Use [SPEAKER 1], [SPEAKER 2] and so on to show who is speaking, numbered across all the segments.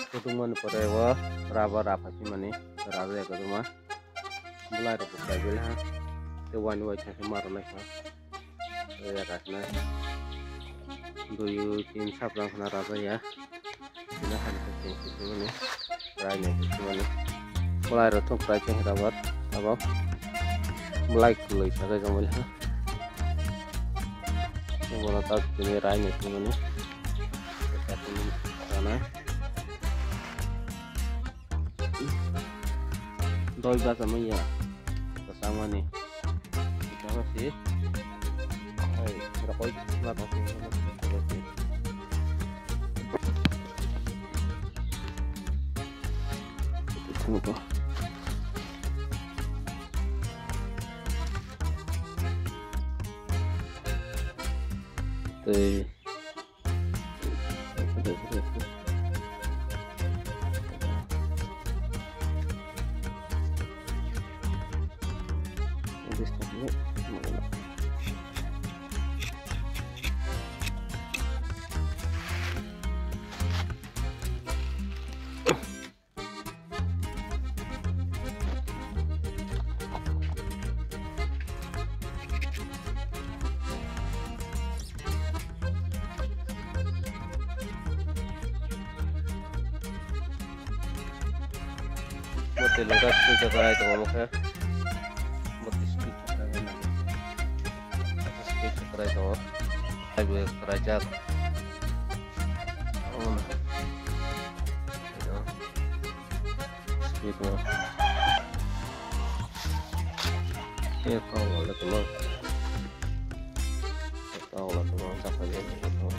[SPEAKER 1] Kutuman parewa raba rapa si mani raba ya kaduma mulai rapa kabil ha te wani wa cha maro na ha ya kasna duyu tin saplang na raba ya ina han te si mani rai ne si mani mulai rapa prai ke raba aba mulai kulai sa ga jamal ha bola tak ni rai ne si mani sana doi ba sama ya bersama nih kita masih berapa berapa sih itu Mati lengkap sudah kayak itu ngomongnya mati speed kayak itu lagi kerajaan speednya ya kalau ada teman siapa aja gitu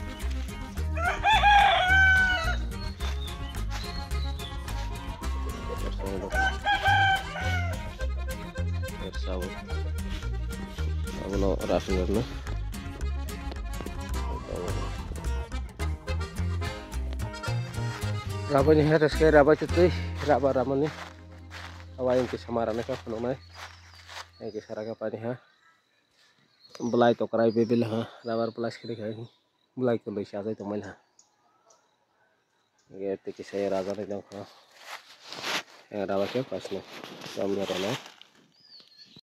[SPEAKER 1] bersawut kalau rafinnya raba nih harus kayak raba cuy raba ramen nih awain ke samaran ka penuh nih kayak sarang apa nih ha belai to kerai bebel ha rabar plus kiri kayak belai ke bisa itu main ha gitu saya raga nih dong ha yang raba ke pas nih sambil